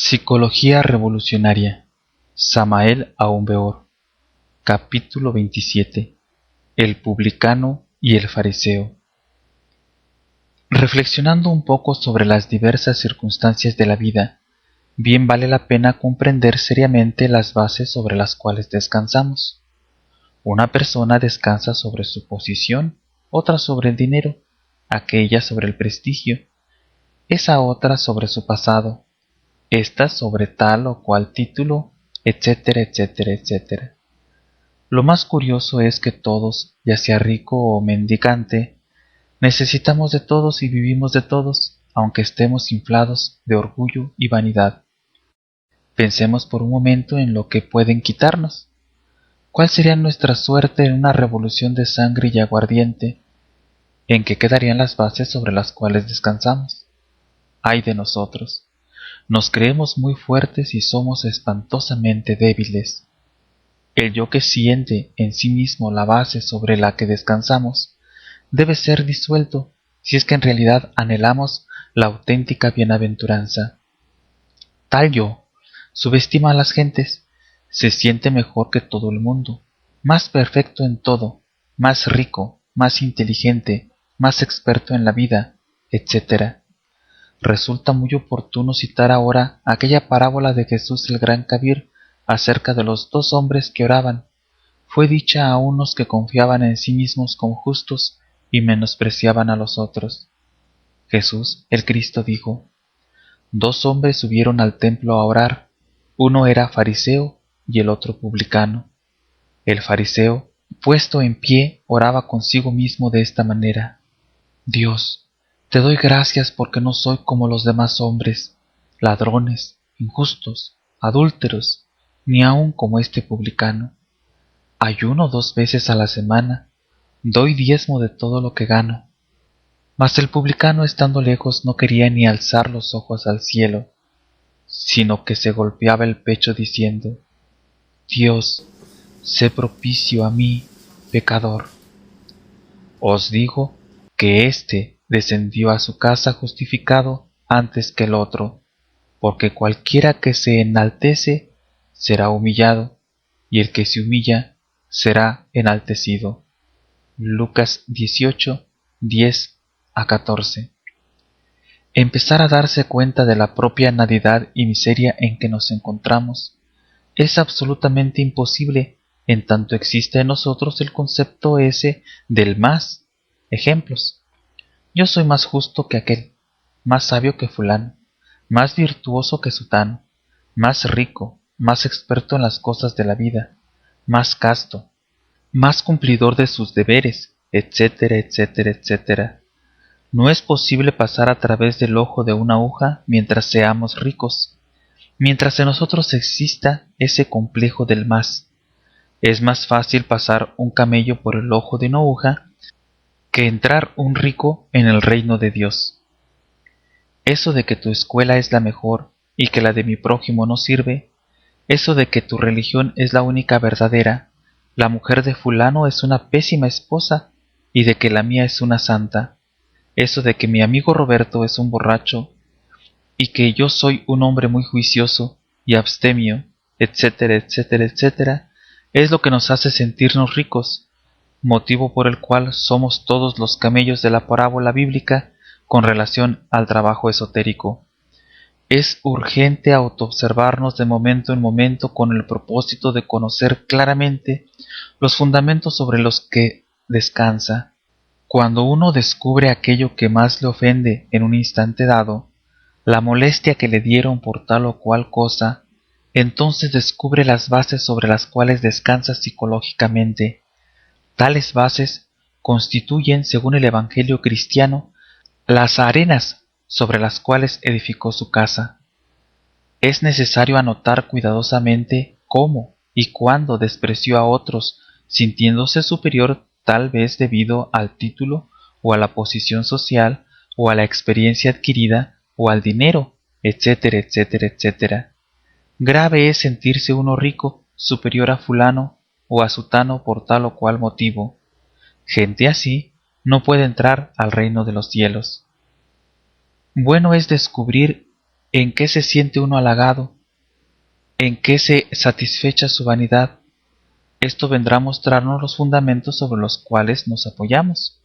Psicología revolucionaria. Samael Aun-Weor. Capítulo 27. El publicano y el fariseo. Reflexionando un poco sobre las diversas circunstancias de la vida, bien vale la pena comprender seriamente las bases sobre las cuales descansamos. Una persona descansa sobre su posición, otra sobre el dinero, aquella sobre el prestigio, esa otra sobre su pasado, esta sobre tal o cual título, etcétera, etcétera, etcétera. Lo más curioso es que todos, ya sea rico o mendicante, necesitamos de todos y vivimos de todos, aunque estemos inflados de orgullo y vanidad. Pensemos por un momento en lo que pueden quitarnos. ¿Cuál sería nuestra suerte en una revolución de sangre y aguardiente? ¿En qué quedarían las bases sobre las cuales descansamos? ¡Ay de nosotros! Nos creemos muy fuertes y somos espantosamente débiles. El yo que siente en sí mismo la base sobre la que descansamos debe ser disuelto si es que en realidad anhelamos la auténtica bienaventuranza. Tal yo subestima a las gentes, se siente mejor que todo el mundo, más perfecto en todo, más rico, más inteligente, más experto en la vida, etc. Resulta muy oportuno citar ahora aquella parábola de Jesús el Gran Kabir acerca de los dos hombres que oraban. Fue dicha a unos que confiaban en sí mismos como justos y menospreciaban a los otros. Jesús, el Cristo, dijo: dos hombres subieron al templo a orar, uno era fariseo y el otro publicano. El fariseo, puesto en pie, oraba consigo mismo de esta manera: Dios, te doy gracias porque no soy como los demás hombres, ladrones, injustos, adúlteros, ni aun como este publicano. Ayuno 2 veces a la semana, doy diezmo de todo lo que gano. Mas el publicano, estando lejos, no quería ni alzar los ojos al cielo, sino que se golpeaba el pecho diciendo: Dios, sé propicio a mí, pecador. Os digo que éste descendió a su casa justificado antes que el otro, porque cualquiera que se enaltece será humillado, y el que se humilla será enaltecido. Lucas 18, 10 a 14. Empezar a darse cuenta de la propia nadidad y miseria en que nos encontramos es absolutamente imposible en tanto existe en nosotros el concepto ese del más. Ejemplos: yo soy más justo que aquel, más sabio que fulano, más virtuoso que sutano, más rico, más experto en las cosas de la vida, más casto, más cumplidor de sus deberes, etcétera, etcétera, etcétera. No es posible pasar a través del ojo de una aguja mientras seamos ricos, mientras en nosotros exista ese complejo del más. Es más fácil pasar un camello por el ojo de una aguja que entrar un rico en el reino de Dios. Eso de que tu escuela es la mejor y que la de mi prójimo no sirve, eso de que tu religión es la única verdadera, la mujer de fulano es una pésima esposa y de que la mía es una santa, eso de que mi amigo Roberto es un borracho y que yo soy un hombre muy juicioso y abstemio, etcétera, etcétera, etcétera, es lo que nos hace sentirnos ricos, motivo por el cual somos todos los camellos de la parábola bíblica con relación al trabajo esotérico. Es urgente autoobservarnos de momento en momento con el propósito de conocer claramente los fundamentos sobre los que descansa. Cuando uno descubre aquello que más le ofende en un instante dado, la molestia que le dieron por tal o cual cosa, entonces descubre las bases sobre las cuales descansa psicológicamente. Tales bases constituyen, según el Evangelio cristiano, las arenas sobre las cuales edificó su casa. Es necesario anotar cuidadosamente cómo y cuándo despreció a otros, sintiéndose superior tal vez debido al título o a la posición social o a la experiencia adquirida o al dinero, etcétera, etcétera, etcétera. Grave es sentirse uno rico, superior a fulano o a sutano por tal o cual motivo. Gente así no puede entrar al reino de los cielos. Bueno es descubrir ¿En qué se siente uno halagado? ¿En qué se satisfecha su vanidad? Esto vendrá a mostrarnos los fundamentos sobre los cuales nos apoyamos.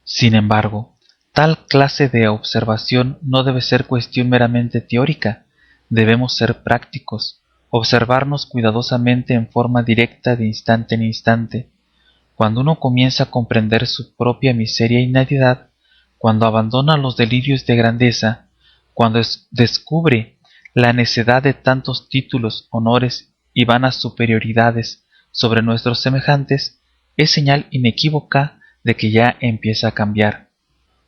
Sin embargo, tal clase de observación no debe ser cuestión meramente teórica. Debemos ser prácticos, observarnos cuidadosamente en forma directa de instante en instante. Cuando uno comienza a comprender su propia miseria y nadidad, cuando abandona los delirios de grandeza, cuando descubre la necedad de tantos títulos, honores y vanas superioridades sobre nuestros semejantes, es señal inequívoca de que ya empieza a cambiar.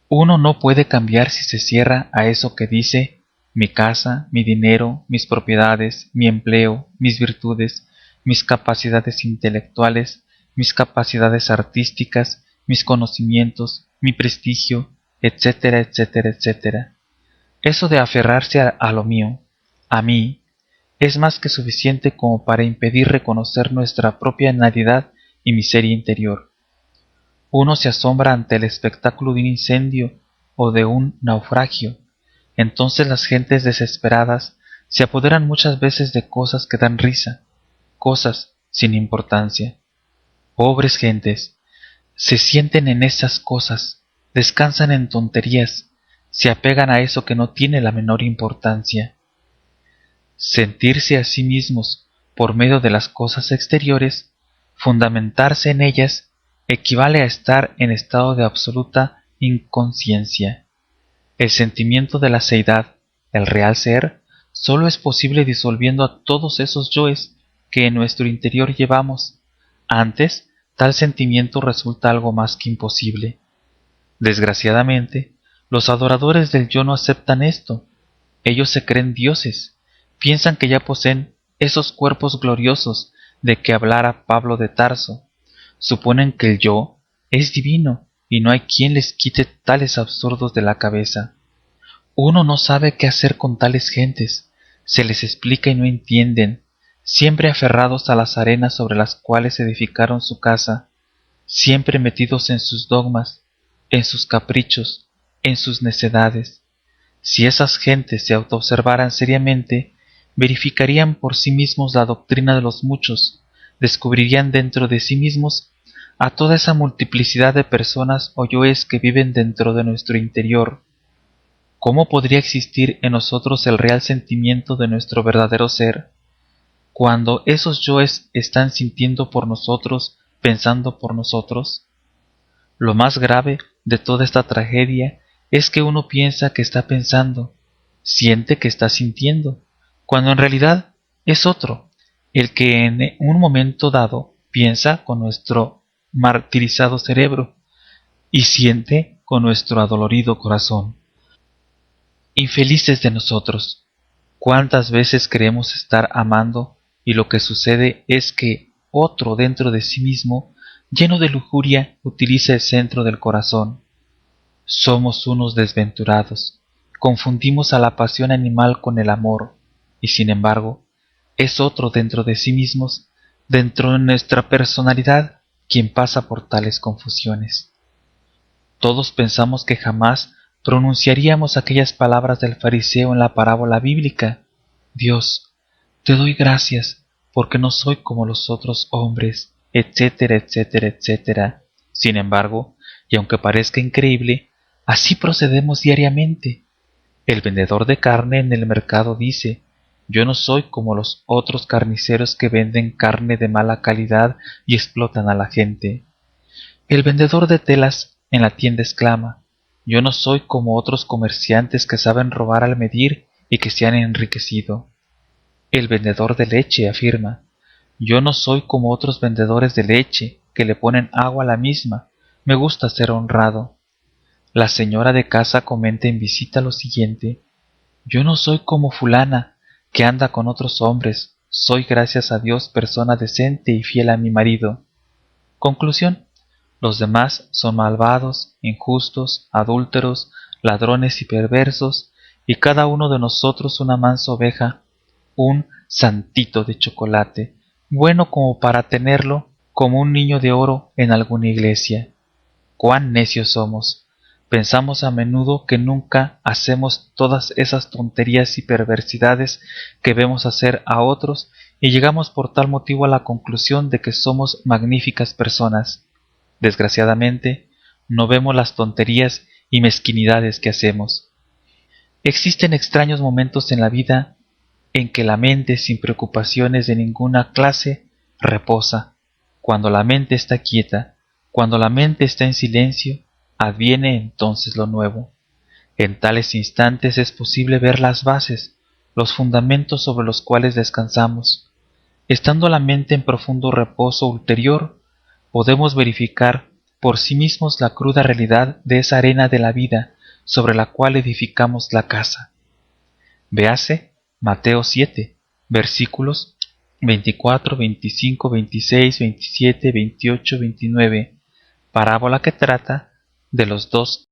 Uno no puede cambiar si se cierra a eso que dice: mi casa, mi dinero, mis propiedades, mi empleo, mis virtudes, mis capacidades intelectuales, mis capacidades artísticas, mis conocimientos, mi prestigio, etcétera, etcétera, etcétera. Eso de aferrarse a lo mío, a mí, es más que suficiente como para impedir reconocer nuestra propia nadidad y miseria interior. Uno se asombra ante el espectáculo de un incendio o de un naufragio. Entonces las gentes desesperadas se apoderan muchas veces de cosas que dan risa, cosas sin importancia. Pobres gentes, se sienten en esas cosas, descansan en tonterías, se apegan a eso que no tiene la menor importancia. Sentirse a sí mismos por medio de las cosas exteriores, fundamentarse en ellas, equivale a estar en estado de absoluta inconsciencia. El sentimiento de la seidad, el real ser, sólo es posible disolviendo a todos esos yoes que en nuestro interior llevamos. Antes, tal sentimiento resulta algo más que imposible. Desgraciadamente, los adoradores del yo no aceptan esto. Ellos se creen dioses, piensan que ya poseen esos cuerpos gloriosos de que hablara Pablo de Tarso. Suponen que el yo es divino y no hay quien les quite tales absurdos de la cabeza. Uno no sabe qué hacer con tales gentes, se les explica y no entienden, siempre aferrados a las arenas sobre las cuales edificaron su casa, siempre metidos en sus dogmas, en sus caprichos, en sus necedades. Si esas gentes se autoobservaran seriamente, verificarían por sí mismos la doctrina de los muchos, descubrirían dentro de sí mismos a toda esa multiplicidad de personas o yoes que viven dentro de nuestro interior. ¿Cómo podría existir en nosotros el real sentimiento de nuestro verdadero ser, cuando esos yoes están sintiendo por nosotros, pensando por nosotros? Lo más grave de toda esta tragedia es que uno piensa que está pensando, siente que está sintiendo, cuando en realidad es otro, el que en un momento dado piensa con nuestro martirizado cerebro y siente con nuestro adolorido corazón. Infelices de nosotros, ¿cuántas veces creemos estar amando y lo que sucede es que otro dentro de sí mismo, lleno de lujuria, utiliza el centro del corazón? Somos unos desventurados, confundimos a la pasión animal con el amor, y sin embargo, es otro dentro de sí mismos, dentro de nuestra personalidad, quien pasa por tales confusiones. Todos pensamos que jamás pronunciaríamos aquellas palabras del fariseo en la parábola bíblica: Dios, te doy gracias porque no soy como los otros hombres, etcétera, etcétera, etcétera. Sin embargo, y aunque parezca increíble, así procedemos diariamente. El vendedor de carne en el mercado dice: yo no soy como los otros carniceros que venden carne de mala calidad y explotan a la gente. El vendedor de telas en la tienda exclama: yo no soy como otros comerciantes que saben robar al medir y que se han enriquecido. El vendedor de leche afirma: yo no soy como otros vendedores de leche que le ponen agua a la misma, me gusta ser honrado. La señora de casa comenta en visita lo siguiente: yo no soy como fulana, que anda con otros hombres, soy gracias a Dios persona decente y fiel a mi marido. Conclusión: los demás son malvados, injustos, adúlteros, ladrones y perversos, y cada uno de nosotros una mansa oveja, un santito de chocolate, bueno como para tenerlo como un niño de oro en alguna iglesia. ¡Cuán necios somos! Pensamos a menudo que nunca hacemos todas esas tonterías y perversidades que vemos hacer a otros y llegamos por tal motivo a la conclusión de que somos magníficas personas. Desgraciadamente, no vemos las tonterías y mezquinidades que hacemos. Existen extraños momentos en la vida en que la mente, sin preocupaciones de ninguna clase, reposa. Cuando la mente está quieta, cuando la mente está en silencio, adviene entonces lo nuevo. En tales instantes es posible ver las bases, los fundamentos sobre los cuales descansamos. Estando la mente en profundo reposo ulterior, podemos verificar por sí mismos la cruda realidad de esa arena de la vida sobre la cual edificamos la casa. Véase Mateo 7, versículos 24, 25, 26, 27, 28, 29, parábola que trata de los dos